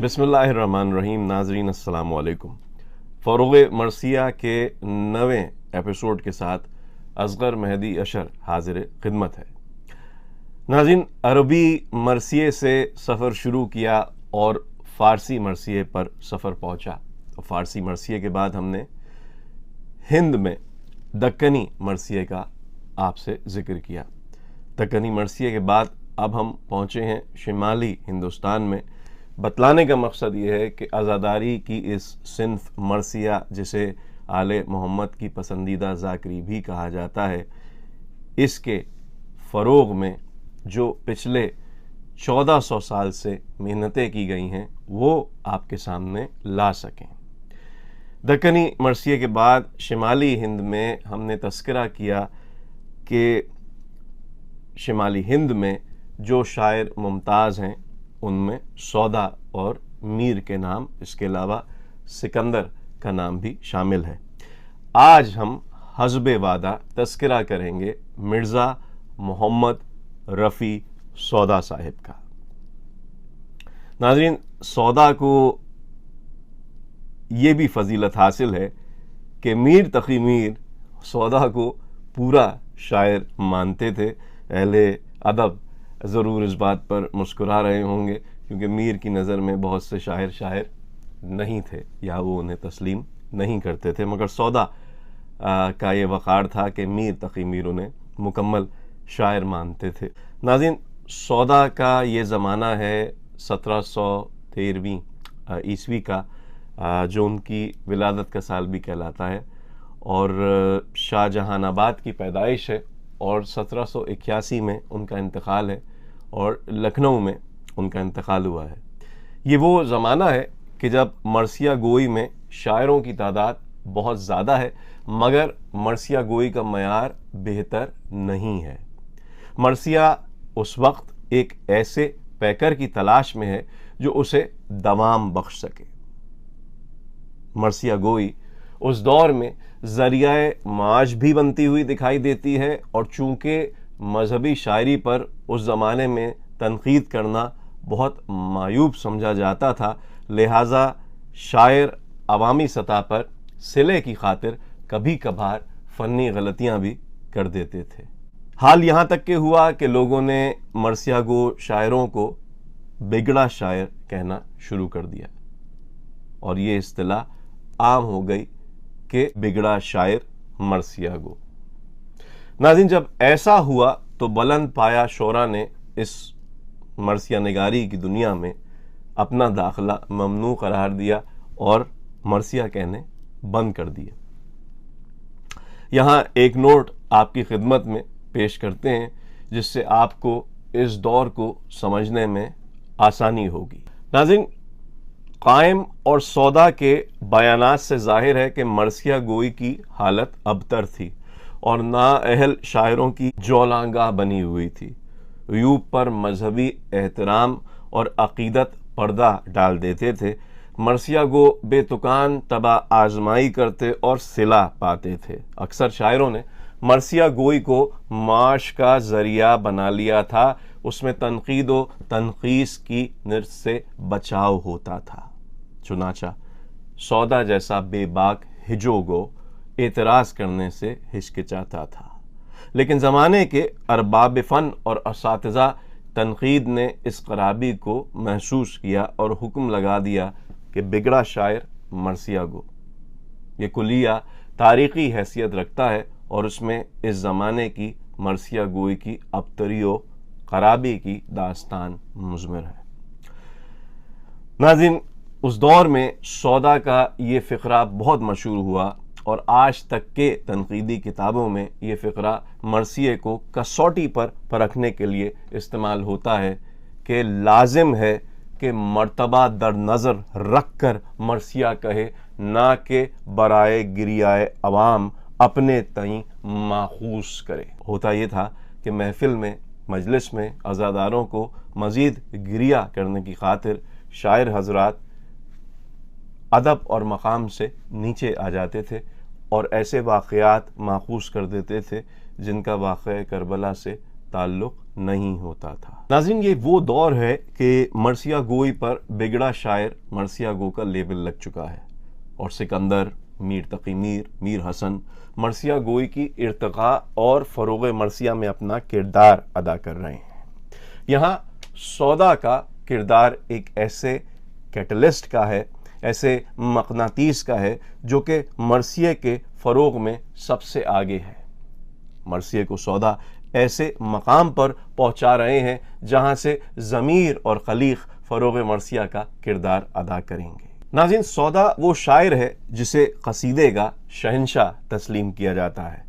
बिस्मिल्लाहिर्रहमानिर्रहीम। नाजरीन अस्सलाम वालेकुम। फ़रोग़ मरसिया के 9वें एपिसोड के साथ असगर मेहदी अशर हाजिर खिदमत है। नाज़रीन, अरबी मरसिये से सफ़र शुरू किया और फ़ारसी मरसिये पर सफ़र पहुँचा। फ़ारसी मरसिये के बाद हमने हिंद में दक्कनी मरसिये का आपसे ज़िक्र किया। दक्कनी मरसिये के बाद अब हम पहुँचे हैं शिमाली हिंदुस्तान में। बतलाने का मकसद ये है कि आज़ादारी की इस सिन्फ मरसिया, जिसे आले मोहम्मद की पसंदीदा ज़ाकरी भी कहा जाता है, इसके फ़रोग़ में जो पिछले 1400 साल से मेहनतें की गई हैं वो आपके सामने ला सकें। दक्कनी मरसिये के बाद शिमाली हिंद में हमने तस्करा किया कि शिमाली हिंद में जो शायर मुमताज़ हैं उनमें सौदा और मीर के नाम, इसके अलावा सिकंदर का नाम भी शामिल है। आज हम हज़्बे वादा तस्करा करेंगे मिर्ज़ा मोहम्मद रफ़ी सौदा साहिब का। नाज़रीन, सौदा को ये भी फजीलत हासिल है कि मीर तक़ी मीर सौदा को पूरा शायर मानते थे। अहले अदब ज़रूर इस बात पर मुस्कुरा रहे होंगे क्योंकि मीर की नज़र में बहुत से शायर नहीं थे या वो उन्हें तस्लीम नहीं करते थे, मगर सौदा का ये वक़ार था कि मीर तक़ी मीर उन्हें मुकम्मल शायर मानते थे। नाज़रीन, सौदा का ये ज़माना है 1713वीं ईस्वी का, जो उनकी विलादत का साल भी कहलाता है और शाहजहानाबाद की पैदाइश है और 1781 में उनका इंतकाल है और लखनऊ में उनका इंतकाल हुआ है। ये वो ज़माना है कि जब मरसिया गोई में शायरों की तादाद बहुत ज़्यादा है, मगर मरसिया गोई का मयार बेहतर नहीं है। मरसिया उस वक्त एक ऐसे पैकर की तलाश में है जो उसे दवाम बख्श सके। मरसिया गोई उस दौर में ज़रियाए माश भी बनती हुई दिखाई देती है और चूँकि मजहबी शायरी पर उस ज़माने में तनकीद करना बहुत मायूब समझा जाता था, लिहाजा शायर अवामी सतह पर सिले की खातिर कभी कभार फ़नी गलतियाँ भी कर देते थे। हाल यहाँ तक के हुआ कि लोगों ने मरसिया गो शायरों को बिगड़ा शायर कहना शुरू कर दिया और ये इस्तिलाह आम हो गई कि बिगड़ा शायर मरसिया गो। नाज़रीन, जब ऐसा हुआ तो बुलंद पाया शोरा ने इस मरसिया निगारी की दुनिया में अपना दाखिला ममनू करार दिया और मरसिया कहने बंद कर दिए। यहाँ एक नोट आपकी खिदमत में पेश करते हैं जिससे आपको इस दौर को समझने में आसानी होगी। नाज़रीन, कायम और सौदा के बयानात से जाहिर है कि मरसिया गोई की हालत अबतर थी और नाअहल शायरों की जौलांगाह बनी हुई थी। यूब पर मजहबी एहतराम और अकीदत पर्दा डाल देते थे। मरसिया गो बेतुकान तबा आजमाई करते और सिला पाते थे। अक्सर शायरों ने मरसिया गोई को माश का ज़रिया बना लिया था। उसमें तनकीद व तनकीस की निर्स से बचाव होता था। चुनाचा सौदा जैसा बेबाक हिजोगो एतराज़ करने से हिचकिचाता था, लेकिन ज़माने के अरबाब फ़न और असातिज़ा तनकीद ने इस खराबी को महसूस किया और हुक्म लगा दिया कि बिगड़ा शायर मरसिया गो। ये कुलिया तारीख़ी हैसियत रखता है और उसमें इस ज़माने की मरसिया गोई की अबतरी व खराबी की दास्तान मुज़मिर है। नाज़रीन, उस दौर में सौदा का ये फ़िक्रा बहुत मशहूर हुआ और आज तक के तनकीदी किताबों में ये फ़िक्रा मरसिये को कसौटी पर परखने के लिए इस्तेमाल होता है कि लाजिम है कि मर्तबा दर नज़र रख कर मरसिया कहे, ना कि बराए गिरियाए अवाम अपने तई माखूस करे। होता ये था कि महफिल में, मजलिस में अज़ादारों को मज़ीद गिरिया करने की खातिर शायर हजरात अदब और मकाम से नीचे आ जाते थे और ऐसे वाक़यात माखूस कर देते थे जिनका वाक़या करबला से ताल्लुक़ नहीं होता था। नाज़रीन, ये वो दौर है कि मर्सिया गोई पर बिगड़ा शायर मर्सिया गो का लेबल लग चुका है और सिकंदर, मीर तकी मीर, मीर हसन मर्सिया गोई की इर्तिका और फ़रोग़ मर्सिया में अपना किरदार अदा कर रहे हैं। यहाँ सौदा का किरदार एक ऐसे कैटलिस्ट का है, ऐसे मक़नातीस का है जो कि मर्सिया के फ़रोग़ में सबसे आगे है। मर्सिया को सौदा ऐसे मकाम पर पहुंचा रहे हैं जहां से ज़मीर और खलीक फ़रोग़ मर्सिया का किरदार अदा करेंगे। नाज़रीन, सौदा वो शायर है जिसे क़सीदे का शहंशाह तस्लीम किया जाता है।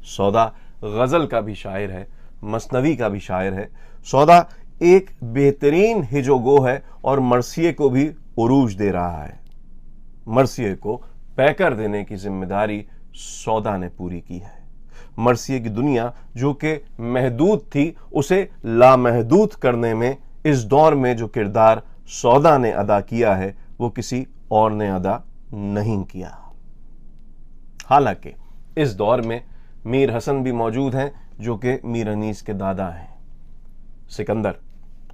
सौदा गज़ल का भी शायर है, मसनवी का भी शायर है। सौदा एक बेहतरीन हिजोगो है और मर्सिया को भी उरूज दे रहा है। मर्सिया को पैकर देने की जिम्मेदारी सौदा ने पूरी की है। मर्सिया की दुनिया जो कि महदूद थी, उसे लामहदूद करने में इस दौर में जो किरदार सौदा ने अदा किया है वो किसी और ने अदा नहीं किया। हालांकि इस दौर में मीर हसन भी मौजूद हैं जो कि मीर अनीस के दादा हैं। सिकंदर,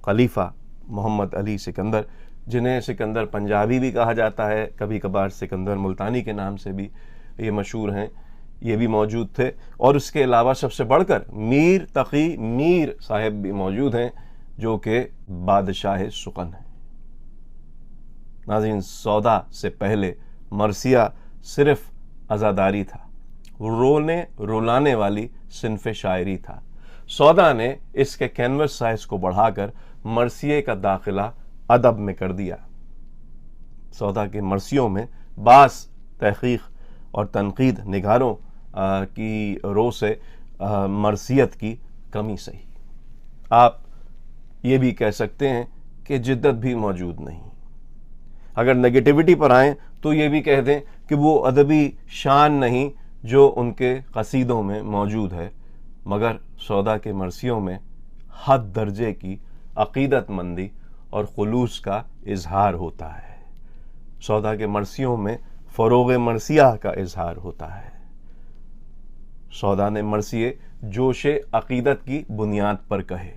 खलीफा मोहम्मद अली सिकंदर, जिन्हें सिकंदर पंजाबी भी कहा जाता है, कभी कभार सिकंदर मुल्तानी के नाम से भी ये मशहूर हैं, ये भी मौजूद थे। और उसके अलावा सबसे बढ़कर मीर तकी मीर साहब भी मौजूद हैं जो कि बादशाह सुकन है। नाज़रीन, सौदा से पहले मर्सिया सिर्फ अज़ादारी था, रोने रुलाने वाली सिन्फ़े शायरी था। सौदा ने इसके कैनवस साइज को बढ़ाकर मर्सिया का दाखिला अदब में कर दिया। सौदा के मर्सियों में बास तहक़ीक़ और तनक़ीद निगारों की रो से मर्सियत की कमी सही, आप ये भी कह सकते हैं कि जिद्दत भी मौजूद नहीं। अगर नेगेटिविटी पर आएँ तो ये भी कह दें कि वो अदबी शान नहीं जो उनके क़सीदों में मौजूद है, मगर सौदा के मर्सियों में हद दर्जे की अक़ीदतमंदी और खुलूस का इजहार होता है। सौदा के मर्सियों में फ़रोग़ मर्सिया का इजहार होता है। सौदा ने मर्सिये जोशे अक़ीदत की बुनियाद पर कहे।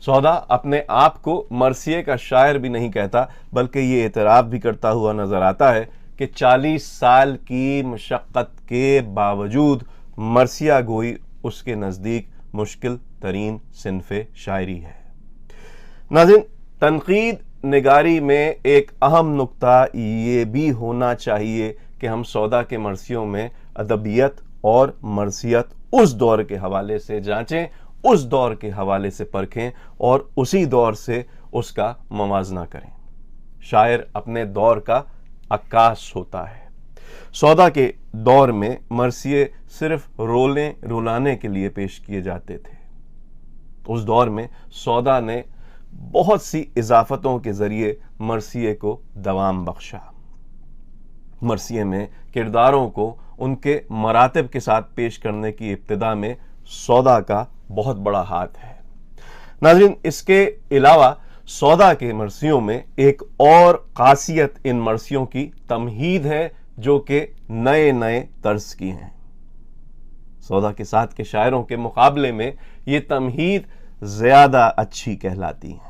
सौदा अपने आप को मर्सिये का शायर भी नहीं कहता, बल्कि ये एतराफ़ भी करता हुआ नज़र आता है कि 40 साल की मशक्क़त के बावजूद मर्सिया गोई उसके नज़दीक मुश्किल तरीन सिन्फ़े शायरी है। नाज़रीन, तनक़ीद निगारी में एक अहम नुक्ता ये भी होना चाहिए कि हम सौदा के मर्सियों में अदबियत और मर्सियत उस दौर के हवाले से जांचें, उस दौर के हवाले से परखें और उसी दौर से उसका मवाजना करें। शायर अपने दौर का अक्कास होता है। सौदा के दौर में मर्सिये सिर्फ रोने रुलाने के लिए पेश किए जाते थे। उस दौर में सौदा ने बहुत सी इजाफतों के ज़रिए मर्सिये को दवाम बख्शा। मर्सिये में किरदारों को उनके मरातब के साथ पेश करने की इब्तिदा में सौदा का बहुत बड़ा हाथ है। नाज़रीन, इसके अलावा सौदा के मर्सियों में एक और खासियत इन मर्सियों की तमहीद है जो कि नए नए तर्ज की हैं। सौदा के साथ के शायरों के मुकाबले में ये तमहीद ज़्यादा अच्छी कहलाती हैं।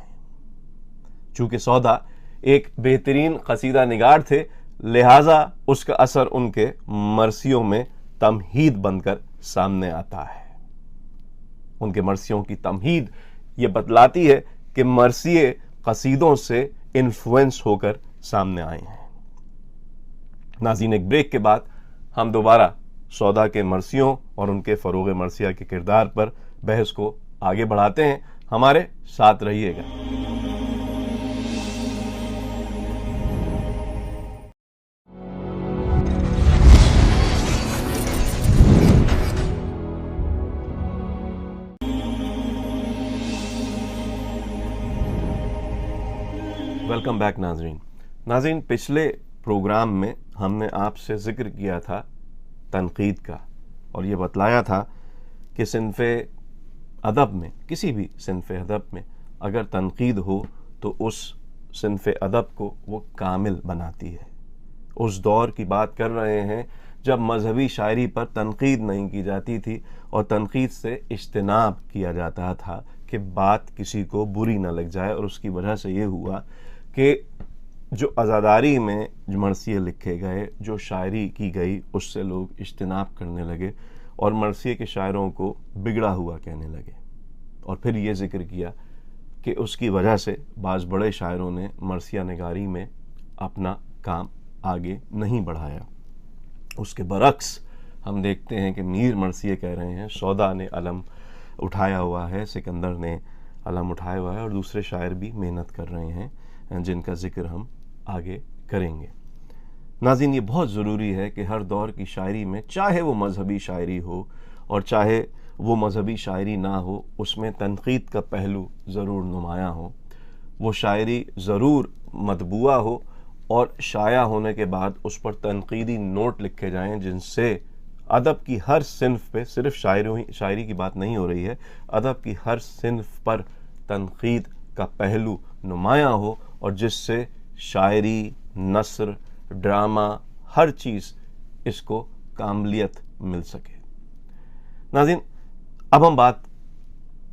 चूँकि सौदा एक बेहतरीन क़सीदा निगार थे, लिहाजा उसका असर उनके मर्सियों में तमहीद बनकर सामने आता है। उनके मर्सियों की तमहीद ये बतलाती है कि मर्सिये क़सीदों से इन्फ्लुएंस होकर सामने आए हैं। नाज़रीन, एक ब्रेक के बाद हम दोबारा सौदा के मर्सियों और उनके फ़रोग़ मर्सिया के किरदार पर बहस को आगे बढ़ाते हैं। हमारे साथ रहिएगा। वेलकम बैक नाज़रीन, पिछले प्रोग्राम में हमने आपसे ज़िक्र किया था तनक़ीद का और ये बतलाया था कि सिन्फ़े अदब में, किसी भी सिन्फ़े अदब में अगर तनक़ीद हो तो उस सिन्फ़े अदब को वो कामिल बनाती है। उस दौर की बात कर रहे हैं जब मजहबी शायरी पर तनक़ीद नहीं की जाती थी और तनक़ीद से इज्तिनाब किया जाता था कि बात किसी को बुरी ना लग जाए, और उसकी वजह से ये हुआ कि जो अज़ादारी में जो मरसिए लिखे गए, जो शायरी की गई, उससे लोग इज्तिनाब करने लगे और मरसिए के शायरों को बिगड़ा हुआ कहने लगे। और फिर ये जिक्र किया कि उसकी वजह से बाज़ बड़े शायरों ने मरसिया निगारी में अपना काम आगे नहीं बढ़ाया। उसके बरक्स हम देखते हैं कि मीर मरसिए कह रहे हैं सौदा ने अलम उठाया हुआ है, सिकंदर ने अलम उठाया हुआ है, और दूसरे शायर भी मेहनत कर रहे हैं जिनका जिक्र हम आगे करेंगे। नाज़रीन, ये बहुत ज़रूरी है कि हर दौर की शायरी में, चाहे वो मजहबी शायरी हो और चाहे वो मजहबी शायरी ना हो, उसमें तनकीद का पहलू ज़रूर नुमायाँ हो। वो शायरी ज़रूर मतबूआ हो और शाया होने के बाद उस पर तनकीदी नोट लिखे जाएं, जिनसे अदब की हर सिन्फ पे, सिर्फ शायरी की बात नहीं हो रही है, अदब की हर सिन्फ पर तनकीद का पहलू नुमायाँ हो, और जिससे शायरी, नस्र, ड्रामा, हर चीज़ इसको कामलियत मिल सके। नाज़रीन, अब हम बात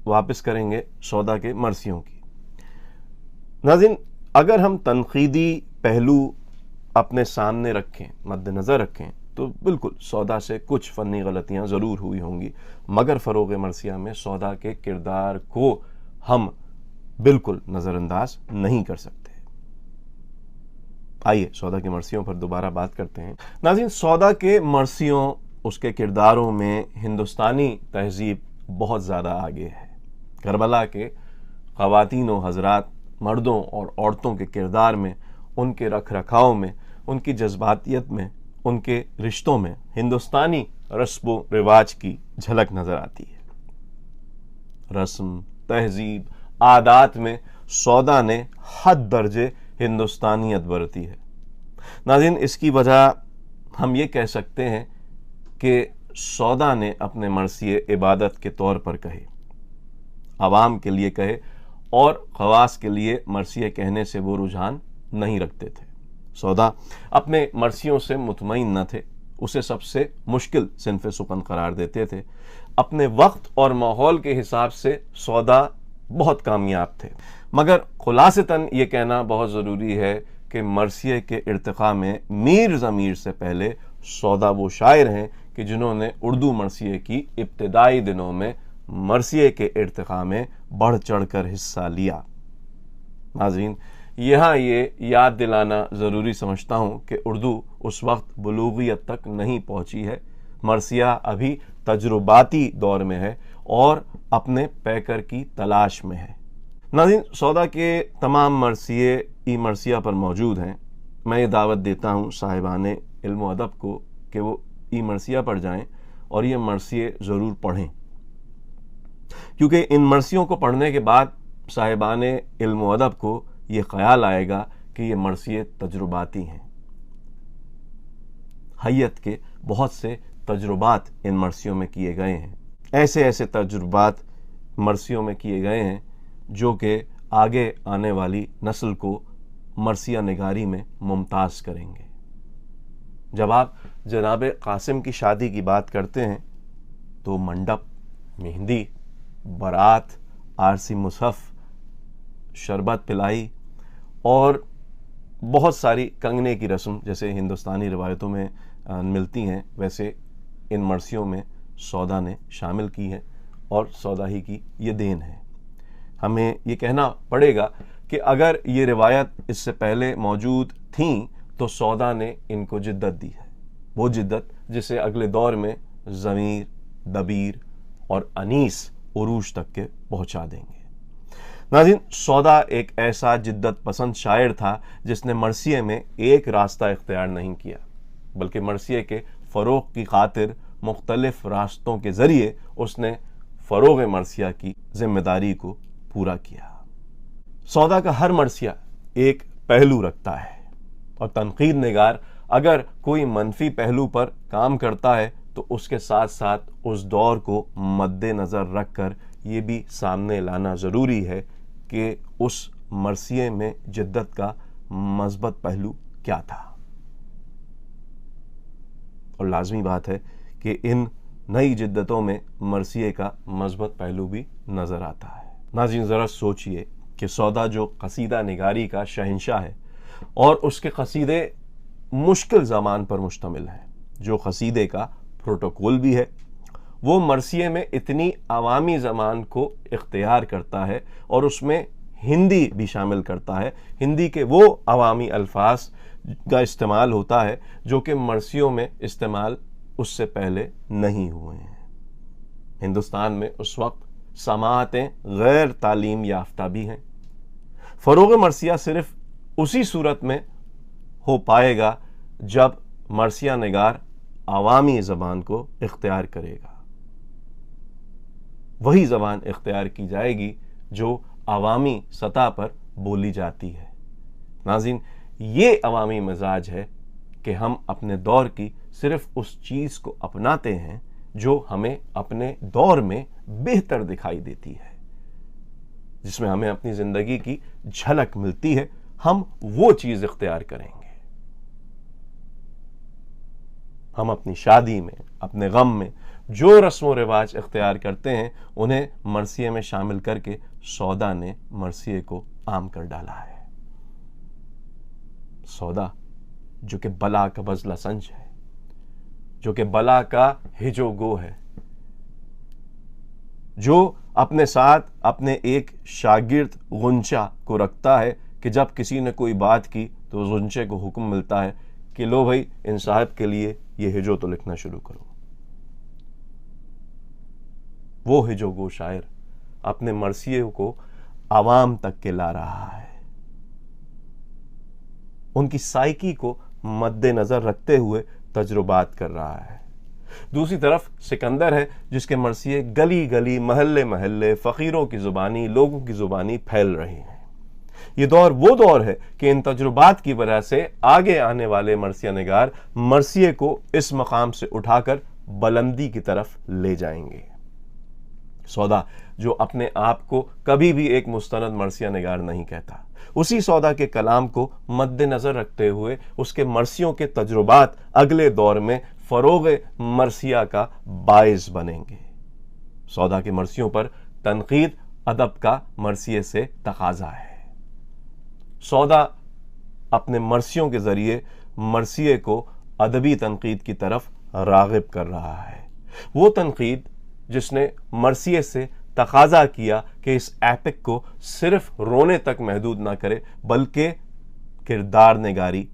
वापस करेंगे सौदा के मरसियों की। नाज़रीन, अगर हम तनकीदी पहलू अपने सामने रखें, मद्देनज़र रखें, तो बिल्कुल सौदा से कुछ फ़नी गलतियाँ ज़रूर हुई होंगी, मगर फ़रोग़ मरसिया में सौदा के किरदार को हम बिल्कुल नज़रअंदाज नहीं कर सकते। आइए सौदा के मरसियों पर दोबारा बात करते हैं। नाज़रीन, सौदा के मरसियों, उसके किरदारों में हिंदुस्तानी तहजीब बहुत ज़्यादा आगे है। करबला के ख़वातीन व हज़रात, मर्दों और औरतों के किरदार में, उनके रख रखाव में, उनकी जज्बातियत में, उनके रिश्तों में हिंदुस्तानी रस्म व रिवाज की झलक नज़र आती है। रस्म, तहजीब, आदात में सौदा ने हद दर्जे हिंदुस्तानियत बरती है। नाज़रीन, इसकी वजह हम ये कह सकते हैं कि सौदा ने अपने मरसिए इबादत के तौर पर कहे, आवाम के लिए कहे, और खवास के लिए मरसिए कहने से वो रुझान नहीं रखते थे। सौदा अपने मरसियों से मुतमईन न थे, उसे सबसे मुश्किल सिन्फ़े सुकन करार देते थे। अपने वक्त और माहौल के हिसाब से सौदा बहुत कामयाब थे, मगर खुलासतन ये कहना बहुत ज़रूरी है कि मरसिए के इर्तिक़ा में मीर ज़मीर से पहले सौदा वो शायर हैं कि जिन्होंने उर्दू मरसिए की इब्तिदाई दिनों में मरसिए के इर्तिक़ा में बढ़ चढ़ कर हिस्सा लिया। नाज़रीन, यहाँ ये याद दिलाना ज़रूरी समझता हूँ कि उर्दू उस वक्त बुलूगियत तक नहीं पहुँची है। मरसिया अभी तजुर्बाती दौर में है और अपने पैकर की तलाश में है। नाज़रीन, सौदा के तमाम मरसिए ई मरसिया पर मौजूद हैं। मैं ये दावत देता हूँ साहिबाने इल्म व अदब को कि वो ई मरसिया पर जाएं और ये मरसिए ज़रूर पढ़ें, क्योंकि इन मरसियों को पढ़ने के बाद साहिबाने इल्म व अदब को ये ख्याल आएगा कि ये मरसिए तजुर्बाती हैं। हय्यत के बहुत से तजुर्बात इन मरसियों में किए गए हैं। ऐसे ऐसे तजुर्बात मरसियों में किए गए हैं जो कि आगे आने वाली नस्ल को मरसिया निगारी में मुमताज़ करेंगे। जब आप जनाब कासिम की शादी की बात करते हैं तो मंडप, मेहंदी, बारात, आरसी मुसहफ, शरबत पिलाई और बहुत सारी कंगने की रस्म जैसे हिंदुस्तानी रिवायतों में मिलती हैं, वैसे इन मरसियों में सौदा ने शामिल की है और सौदा ही की ये देन है। हमें ये कहना पड़ेगा कि अगर ये रिवायत इससे पहले मौजूद थी तो सौदा ने इनको जिद्दत दी है, वो जिद्दत जिसे अगले दौर में ज़मीर, दबीर और अनीस उरूज तक के पहुँचा देंगे। नाज़रीन, सौदा एक ऐसा जिद्दत पसंद शायर था जिसने मरसिए में एक रास्ता इख्तियार नहीं किया, बल्कि मरसिए के फ़रोग़ की खातिर मुख्तलिफ रास्तों के ज़रिए उसने फ़रोग़ मरसिया की जिम्मेदारी को पूरा किया। सौदा का हर मरसिया एक पहलू रखता है और तनकीद निगार अगर कोई मनफी पहलू पर काम करता है तो उसके साथ साथ उस दौर को मद्देनज़र रख कर ये भी सामने लाना ज़रूरी है कि उस मरसिए में जिद्दत का मज़बत पहलू क्या था। और लाजमी बात है कि इन नई जिद्दतों में मरसिए का मज़बत पहलू भी नज़र आता है। नाज़रीन, ज़रा सोचिए कि सौदा जो कसीदा निगारी का शहंशाह है और उसके कसीदे मुश्किल ज़मान पर मुश्तमिल हैं, जो कसीदे का प्रोटोकॉल भी है, वो मरसिये में इतनी अवामी ज़बान को इख्तियार करता है और उसमें हिंदी भी शामिल करता है। हिंदी के वो अवामी अल्फाज का इस्तेमाल होता है जो कि मरसियों में इस्तेमाल उससे पहले नहीं हुए हैं। हिंदुस्तान में उस वक्त समाअतें गैर तालीम याफ्ता भी हैं। फ़रोग़ मरसिया सिर्फ उसी सूरत में हो पाएगा जब मरसिया निगार अवामी ज़बान को इख्तियार करेगा। वही ज़बान इख्तियार की जाएगी जो अवामी सतह पर बोली जाती है। नाज़रीन, ये अवामी मिजाज है कि हम अपने दौर की सिर्फ उस चीज़ को अपनाते हैं जो हमें अपने दौर में बेहतर दिखाई देती है, जिसमें हमें अपनी ज़िंदगी की झलक मिलती है, हम वो चीज़ इख्तियार करेंगे। हम अपनी शादी में, अपने गम में जो रस्म व रिवाज इख्तियार करते हैं, उन्हें मरसिये में शामिल करके सौदा ने मरसिये को आम कर डाला है। सौदा जो कि बला का बजला संज है, जो कि बला का हिजो गो है, जो अपने साथ अपने एक शागिर्द गुंचा को रखता है कि जब किसी ने कोई बात की तो गुंचे को हुक्म मिलता है कि लो भाई, इन साहब के लिए ये हिजो तो लिखना शुरू करो। वो हिजो गो शायर अपने मरसिये को आवाम तक के ला रहा है, उनकी साइकी को मद्देनजर रखते हुए तजुर्बात कर रहा है। दूसरी तरफ सिकंदर है जिसके मरसिये गली गली, महल्ले महल्ले, फ़कीरों की ज़ुबानी, लोगों की ज़ुबानी फैल रही हैं। ये दौर वो दौर है कि इन तजुर्बात की वजह से आगे आने वाले मरसिया निगार मरसिये को इस मकाम से उठाकर बुलंदी की तरफ ले जाएंगे। सौदा जो अपने आप को कभी भी एक मुस्तनद मरसिया निगार नहीं कहता, उसी सौदा के कलाम को मद्देनजर रखते हुए उसके मरसियों के तजुर्बात अगले दौर में फ़रोग़ मरसिया का बाइस बनेंगे। सौदा के मरसियों पर तनकीद अदब का मरसिये से तकाजा है। सौदा अपने मरसियों के ज़रिए मरसिये को अदबी तनकीद की तरफ राग़िब कर रहा है। वो तनकीद जिसने मरसिये से तकाजा किया कि इस एपिक को सिर्फ रोने तक महदूद ना करे, बल्कि किरदार निगारी,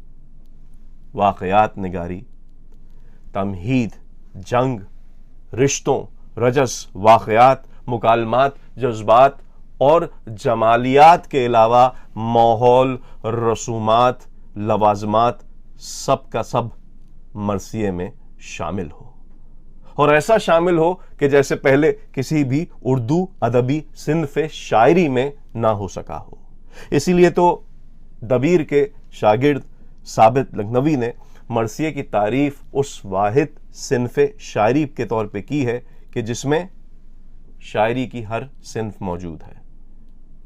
वाक़यात निगारी, तमहीद, जंग, रिश्तों, रजस, वाक़यात, मुकालमात, जज्बात और जमालियात के अलावा माहौल, रसूमात, लवाजमात, सब का सब मरसिये में शामिल हो, और ऐसा शामिल हो कि जैसे पहले किसी भी उर्दू अदबी सिन्फ़े शायरी में ना हो सका हो। इसीलिए तो दबीर के शागिर्द साबित लखनवी ने मरसिये की तारीफ उस वाहिद सिन्फ़े शायरी के तौर पे की है कि जिसमें शायरी की हर सिन्फ मौजूद है,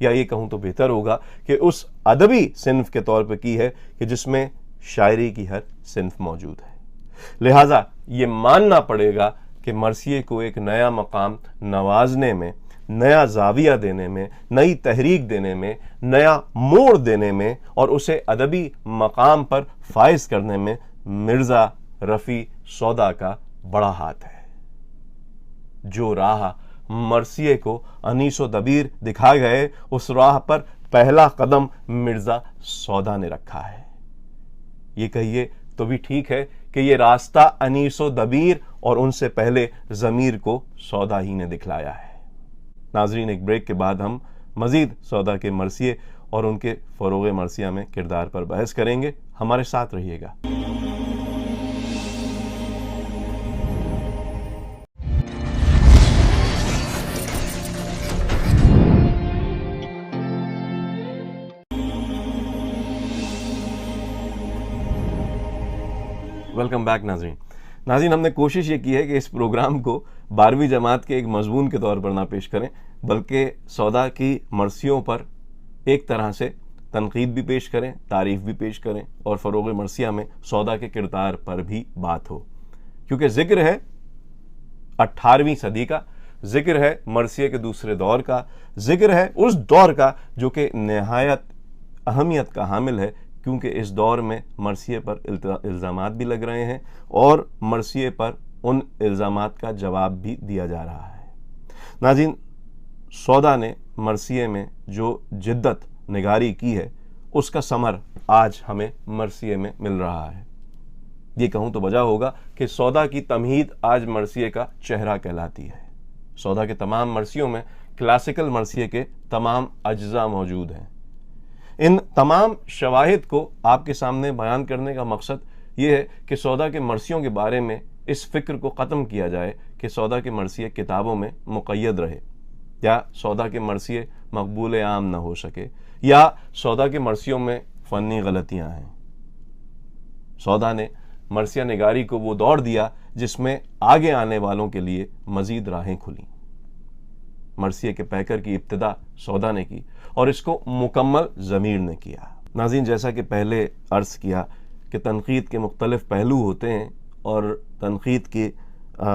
या ये कहूँ तो बेहतर होगा कि उस अदबी सिन्फ के तौर पे की है कि जिसमें शायरी की हर सिन्फ मौजूद है। लिहाजा ये मानना पड़ेगा कि मरसिये को एक नया मकाम नवाजने में, नया जाविया देने में, नई तहरीक देने में, नया मोड़ देने में और उसे अदबी मकाम पर फाइज करने में मिर्ज़ा रफ़ी सौदा का बड़ा हाथ है। जो राह मरसिये को अनीस व दबीर दिखा गए, उस राह पर पहला कदम मिर्ज़ा सौदा ने रखा है। ये कहिए तो भी ठीक है कि ये रास्ता अनीस व दबीर और उनसे पहले ज़मीर को सौदा ही ने दिखलाया है। नाजरीन, एक ब्रेक के बाद हम मज़ीद सौदा के मरसिये और उनके फ़रोग़ मरसिया में किरदार पर बहस करेंगे। हमारे साथ रहिएगा। वेलकम बैक नाज़रीन, हमने कोशिश ये की है कि इस प्रोग्राम को 12वीं जमात के एक मजमून के तौर पर ना पेश करें, बल्कि सौदा की मरसियों पर एक तरह से तनकीद भी पेश करें, तारीफ़ भी पेश करें और फ़रोग़ मरसिया में सौदा के किरदार पर भी बात हो। क्योंकि ज़िक्र है 18वीं सदी का, जिक्र है मरसिया के दूसरे दौर का, जिक्र है उस दौर का जो कि नहायत अहमियत का हामिल है, क्योंकि इस दौर में मरसिए पर इल्ज़ामात भी लग रहे हैं और मरसिए पर उन इल्ज़ामात का जवाब भी दिया जा रहा है। नाज़रीन, सौदा ने मरसिए में जो जिद्दत निगारी की है उसका समर आज हमें मरसिए में मिल रहा है। ये कहूँ तो वजह होगा कि सौदा की तमहीद आज मरसिए का चेहरा कहलाती है। सौदा के तमाम मरसियों में क्लासिकल मरसिए के तमाम अज्जा मौजूद हैं। इन तमाम शवाहिद को आपके सामने बयान करने का मकसद ये है कि सौदा के मरसियों के बारे में इस फिक्र को ख़त्म किया जाए कि सौदा के मरसिए किताबों में मुक़य्यद रहे, या सौदा के मरसिए मकबूल आम न हो सके, या सौदा के मरसियों में फ़नी गलतियाँ हैं। सौदा ने मरसिया निगारी को वो दौर दिया जिसमें आगे आने वालों के लिए मज़ीद राहें खुली। मरसिए के पैकर की इब्तिदा सौदा ने की और इसको मुकम्मल ज़मीर ने किया। नाज़रीन, जैसा कि पहले अर्ज़ किया कि तनक़ीद के मुख्तलिफ़ पहलू होते हैं और तनक़ीद के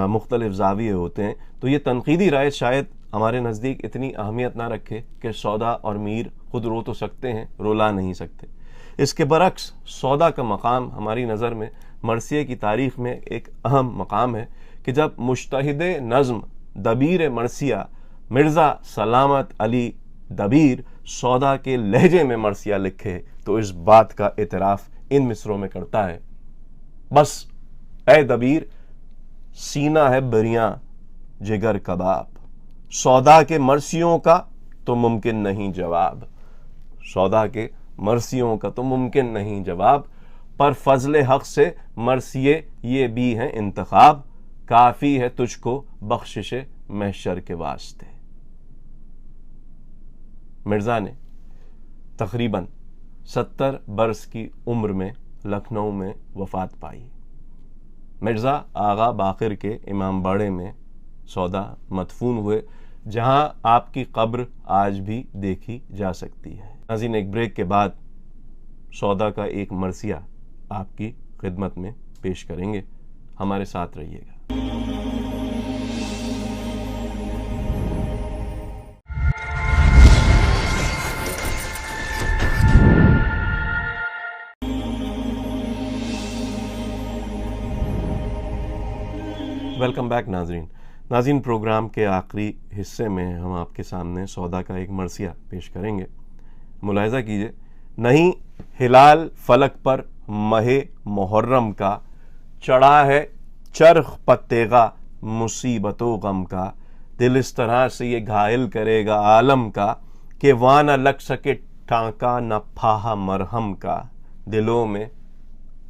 मुख्तलिफ़ ज़ाविये होते हैं, तो ये तनक़ीदी राय शायद हमारे नज़दीक इतनी अहमियत ना रखे कि सौदा और मीर खुद रो तो सकते हैं, रुला नहीं सकते। इसके बरक्स सौदा का मकाम हमारी नज़र में मरसिए की तारीख़ में एक अहम मकाम है कि जब मुज्तहिद नज़्म दबीर मरसिया मिर्ज़ा सलामत अली दबीर सौदा के लहजे में मरसिया लिखे तो इस बात का एतराफ़ इन मिसरों में करता है, बस ए दबीर सीना है बरियां जिगर कबाब, सौदा के मरसियों का तो मुमकिन नहीं जवाब। सौदा के मरसियों का तो मुमकिन नहीं जवाब, पर फजले हक से मरसिए ये भी हैं इंतखाब, काफ़ी है तुझको बख्शिश महशर के वास्ते। मिर्ज़ा ने तकरीबन 70 बरस की उम्र में लखनऊ में वफ़ात पाई। मिर्ज़ा आगा बाक़िर के इमाम बाड़े में सौदा मदफून हुए, जहां आपकी कब्र आज भी देखी जा सकती है। नाज़रीन, एक ब्रेक के बाद सौदा का एक मरसिया आपकी खिदमत में पेश करेंगे, हमारे साथ रहिएगा। वेलकम बैक नाज़रीन, प्रोग्राम के आखिरी हिस्से में हम आपके सामने सौदा का एक मरसिया पेश करेंगे। मुलाहिज़ा कीजिए, नहीं हिलाल फलक पर महे मुहर्रम का, चढ़ा है चरख पत्तेगा मुसीबतों गम का, दिल इस तरह से ये घायल करेगा आलम का कि वहाँ न लग सके टांका न फाहा मरहम का, दिलों में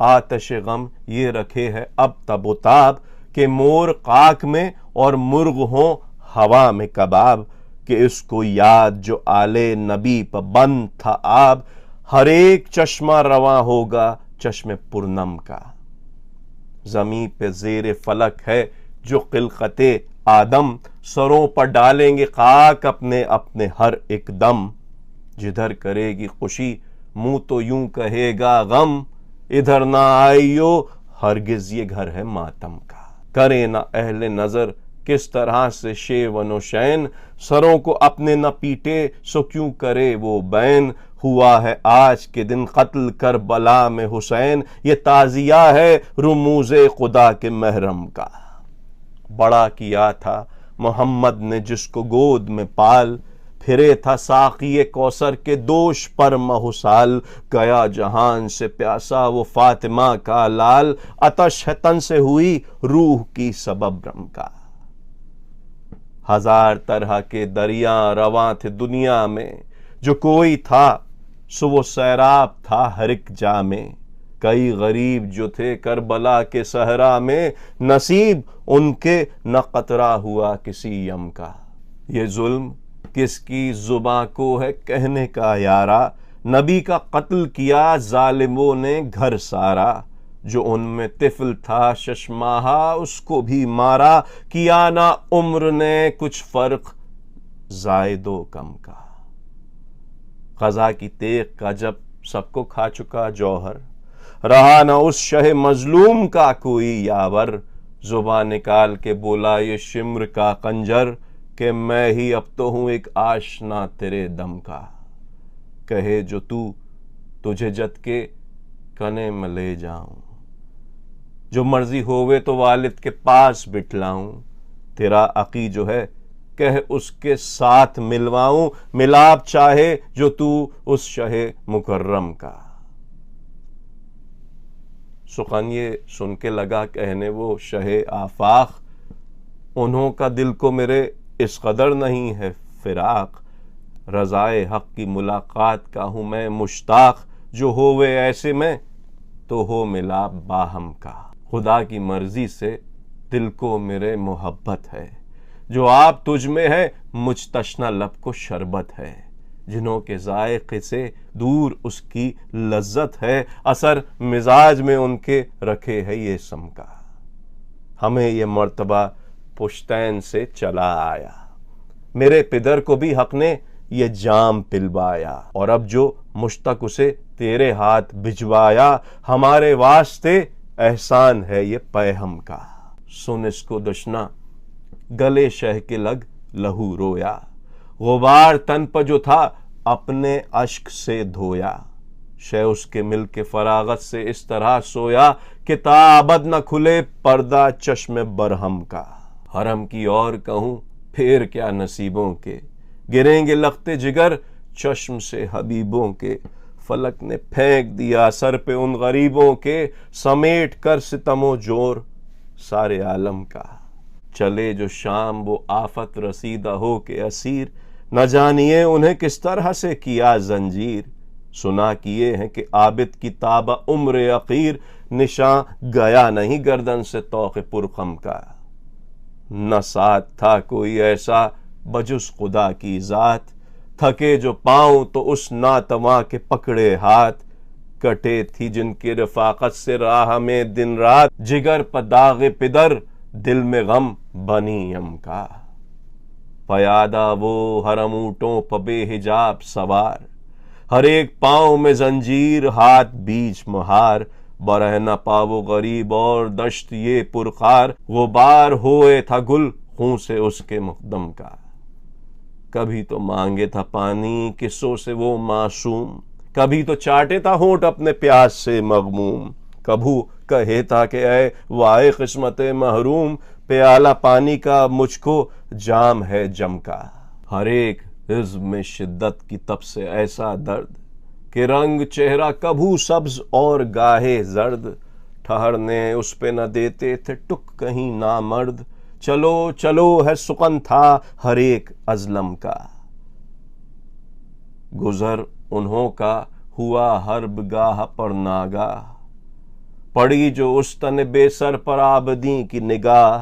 आतश गम ये रखे है अब तबोताब के मोर काक में और मुर्ग हो हवा में कबाब, कि इसको याद जो आले नबी पर बंद था आब, हर एक चश्मा रवा होगा चश्मे पुरनम का। जमी पे जेर फलक है जो खिलकते आदम, सरों पर डालेंगे खाक अपने अपने हर एक दम, जिधर करेगी खुशी मुंह तो यूं कहेगा गम, इधर ना आइयो हरगिज ये घर है मातम का। करे ना अहले नजर किस तरह से शेवनो शैन, सरों को अपने न पीटे सो क्यों करे वो बैन, हुआ है आज के दिन कत्ल करबला में हुसैन, ये ताजिया है रुमूज़े खुदा के महरम का। बड़ा किया था मोहम्मद ने जिसको गोद में पाल, फिरे था साक़िए कौसर के दोष पर महुसाल, गया जहान से प्यासा वो फातिमा का लाल, अतश है तन से हुई रूह की सबब रम का। हजार तरह के दरिया रवां थे दुनिया में, जो कोई था सो वो सैराब था हर एक जा में, कई गरीब जो थे करबला के सहरा में, नसीब उनके न कतरा हुआ किसी यम का। ये जुल्म किसकी जुबां को है कहने का यारा, नबी का कत्ल किया जालिमों ने घर सारा, जो उनमें तिफल था शशमाहा उसको भी मारा, किया ना उम्र ने कुछ फर्क जायदो कम का। क़ज़ा की तेग का जब सबको खा चुका जौहर, रहा ना उस शह मजलूम का कोई यावर, जुबान निकाल के बोला ये शिम्र का खंजर, कि मैं ही अब तो हूं एक आशना तेरे दम का। कहे जो तू तुझे जत के कने में ले जाऊं, जो मर्जी होवे तो वालिद के पास बिठलाऊं। तेरा अकी जो है कह उसके साथ मिलवाऊं, मिलाप चाहे जो तू उस शहे मुकर्रम का। सुखन ये सुन के लगा कहने वो शहे आफाक, उन्हों का दिल को मेरे इस कदर नहीं है फिराक। रज़ाए हक की मुलाकात का हूं मैं मुश्ताक, जो होवे ऐसे में तो हो मिलाप बाहम का। खुदा की मर्जी से दिल को मेरे मोहब्बत है, जो आप तुझ में है मुझ तशना लब को शरबत है। जिन्हों के जायके से दूर उसकी लज्जत है, असर मिजाज में उनके रखे है ये समका। हमें ये मर्तबा पुश्तैन से चला आया, मेरे पिदर को भी हक ने ये जाम पिलवाया। और अब जो मुश्तक उसे तेरे हाथ भिजवाया, हमारे वास्ते एहसान है ये पैहम का। सुन इसको दुश्मना गले शह के लग लहू रोया, गुबार तन पर जो था अपने अश्क से धोया। शह उसके मिल के फरागत से इस तरह सोया, कि ताबद न खुले पर्दा चश्म बरहम का। हरम की और कहूं फिर क्या नसीबों के, गिरेंगे लखते जिगर चश्म से हबीबों के। फलक ने फेंक दिया सर पे उन गरीबों के, समेट कर सितमो जोर सारे आलम का। चले जो शाम वो आफत रसीदा हो के असीर, न जानिए उन्हें किस तरह से किया जंजीर। सुना किए हैं कि आबिद की ताबा उम्र अकीर, निशान गया नहीं गर्दन से तौक़े पुरखम का। न साथ था कोई ऐसा बजुस खुदा की जात, थके जो पाऊं तो उस नातवा के पकड़े हाथ। कटे थी जिनकी रफाकत से राह में दिन रात, जिगर पदागे पिदर दिल में गम बनीयम का। पयादा वो हरम ऊंटों पर बेहिजाब सवार, हर एक पांव में जंजीर हाथ बीच महार। बरह न पावो गरीब और दश्त ये पुरखार, गुबार होए था गुल खूं से उसके मुकदम का। कभी तो मांगे था पानी किस्सों से वो मासूम, कभी तो चाटे था होंठ अपने प्यास से मगमूम। कभू कहे था कि ऐ वाए किस्मत महरूम, प्याला पानी का मुझको जाम है जम का। हर एक हिज़्ब में शिद्दत की तब से ऐसा दर्द, कि रंग चेहरा कभू सब्ज और गाहे जर्द। ठहरने उस पे न देते थे टुक कहीं ना मर्द, चलो चलो है सुकन था हर एक अजलम का। गुजर उन्हों का हुआ हर्ब गाह पर नागाह, पड़ी जो उस तन बेसर पर आबदी की निगाह।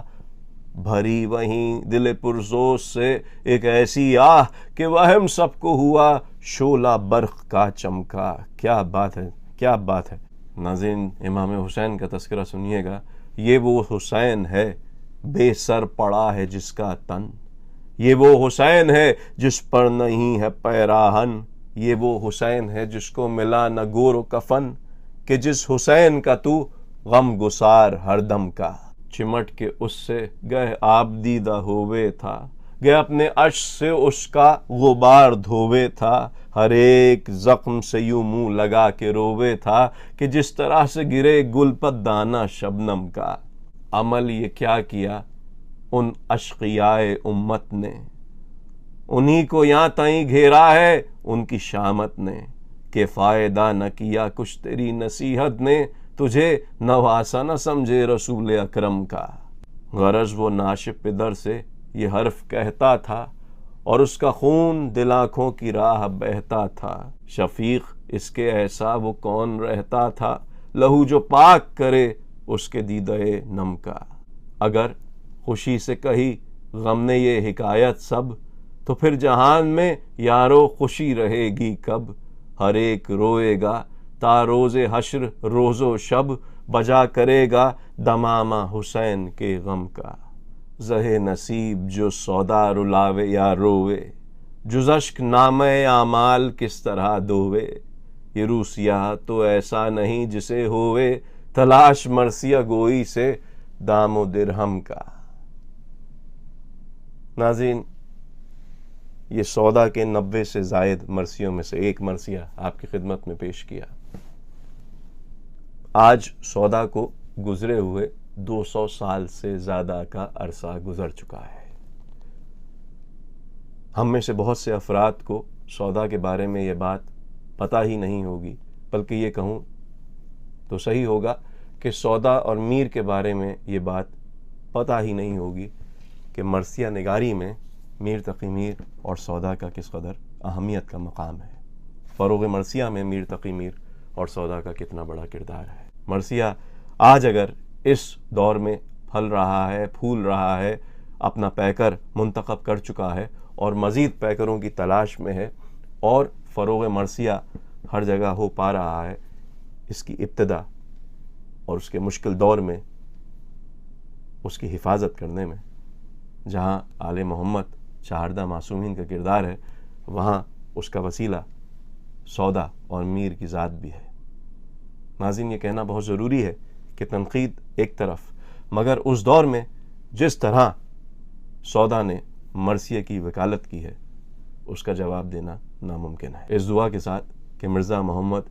भरी वहीं दिल पुरजोश से एक ऐसी आह, कि वहम सबको हुआ शोला बर्ख का चमका। क्या बात है, क्या बात है। नाज़रीन, इमाम हुसैन का तस्करा सुनिएगा। ये वो हुसैन है बेसर पड़ा है जिसका तन, ये वो हुसैन है जिस पर नहीं है पैराहन। ये वो हुसैन है जिसको मिला न गोरो कफन, कि जिस हुसैन का तू गम गुसार हरदम का। चिमट के उससे गह आबदीदा होवे था, गह अपने अश से उसका गुबार धोवे था। हर एक जख्म से यूं मुंह लगा के रोवे था, कि जिस तरह से गिरे गुल पर दाना शबनम का। अमल ये क्या किया उन अशकियाए उम्मत ने, उन्हीं को यहाँ तई घेरा है उनकी शामत ने। के फायदा न किया कुछ तेरी नसीहत ने, तुझे नवासा न समझे रसूल अकरम का। गरज वो नाशिब पिदर से ये हर्फ कहता था, और उसका खून दिल आँखों की राह बहता था। शफीक इसके ऐसा वो कौन रहता था, लहू जो पाक करे उसके दीदे नम का। अगर खुशी से कही गम ने ये हिकायत सब, तो फिर जहान में यारो खुशी रहेगी कब। हर एक रोएगा ता रोज़े हश्र रोज़ो शब, बजा करेगा दमामा हुसैन के गम का। ज़हे नसीब जो सौदा रुलावे या रोवे, जुज़श्क नामे आमाल किस तरह दोवे। ये रूसिया तो ऐसा नहीं जिसे होवे, तलाश मरसिया गोई से दामो दिरहम का। नाज़रीन, ये सौदा के 90 से ज़ायद मरसियों में से एक मरसिया आपकी खिदमत में पेश किया। आज सौदा को गुजरे हुए 200 साल से ज़्यादा का अरसा गुजर चुका है। हम में से बहुत से अफराद को सौदा के बारे में ये बात पता ही नहीं होगी, बल्कि ये कहूँ तो सही होगा कि सौदा और मीर के बारे में ये बात पता ही नहीं होगी कि मरसिया निगारी में मीर तकी मीर और सौदा का किस कदर अहमियत का मकाम है। फ़रोग़ मरसिया में मीर तकी मीर और सौदा का कितना बड़ा किरदार है। मरसिया आज अगर इस दौर में फल रहा है, फूल रहा है, अपना पैकर मुंतखब कर चुका है और मज़ीद पैकरों की तलाश में है और फ़रोग़ मरसिया हर जगह हो पा रहा है, इसकी इब्तिदा और उसके मुश्किल दौर में उसकी हिफाजत करने में जहाँ आले मोहम्मद चारदा मासूमीन का किरदार है, वहाँ उसका वसीला सौदा और मीर की ज़ात भी है। नाज़रीन, ये कहना बहुत ज़रूरी है कि तनकीद एक तरफ, मगर उस दौर में जिस तरह सौदा ने मरसिया की वकालत की है उसका जवाब देना नामुमकिन है। इस दुआ के साथ कि मिर्ज़ा मोहम्मद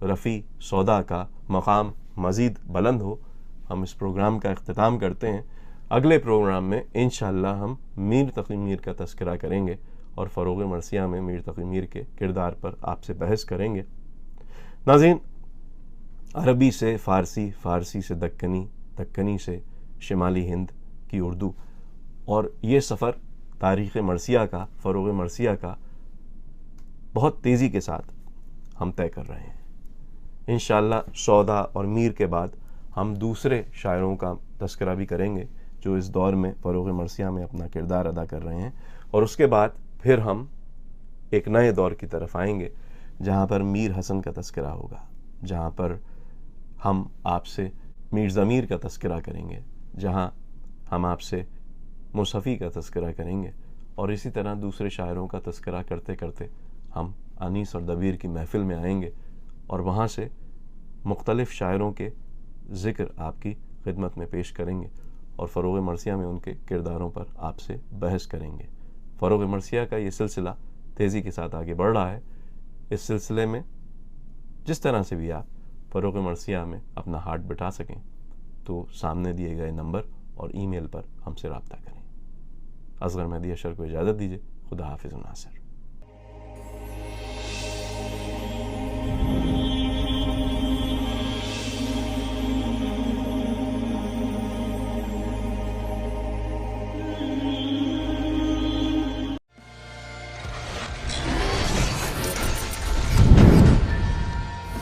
रफ़ी सौदा का मकाम मज़ीद बुलंद हो, हम इस प्रोग्राम का इख्तिताम करते हैं। अगले प्रोग्राम में इंशाअल्लाह हम मीर तकी मीर का तज़किरा करेंगे और फ़रोग़ मरसिया में मीर तकी मीर के किरदार पर आपसे बहस करेंगे। नाज़रीन, अरबी से फ़ारसी, फ़ारसी से दक्कनी, दक्कनी से शिमाली हिंद की उर्दू, और ये सफ़र तारीख़ मरसिया का, फ़रोग़ मरसिया का बहुत तेज़ी के साथ हम तय कर रहे हैं। इंशाअल्लाह सौदा और मीर के बाद हम दूसरे शायरों का तज़किरा भी करेंगे जो इस दौर में फ़रोग़ मरसिया में अपना किरदार अदा कर रहे हैं, और उसके बाद फिर हम एक नए दौर की तरफ आएंगे जहाँ पर मीर हसन का तज़किरा होगा, जहाँ पर हम आपसे मीर ज़मीर का तज़किरा करेंगे, जहाँ हम आपसे मुसफ़ी का तज़किरा करेंगे, और इसी तरह दूसरे शायरों का तज़किरा करते करते हम अनीस और दबीर की महफ़िल में आएंगे और वहाँ से मुख्तलिफ़ शायरों के ज़िक्र आपकी खिदमत में पेश करेंगे और फ़रोग़ मरसिया में उनके किरदारों पर आपसे बहस करेंगे। फ़रोग़ मरसिया का ये सिलसिला तेज़ी के साथ आगे बढ़ रहा है। इस सिलसिले में जिस तरह से भी आप फ़रोग़ मरसिया में अपना हाथ बिठा सकें तो सामने दिए गए नंबर और ईमेल पर हमसे रब्ता करें। असगर मेहदी अशर को इजाज़त दीजिए। खुदा हाफ़िज़ नासिर।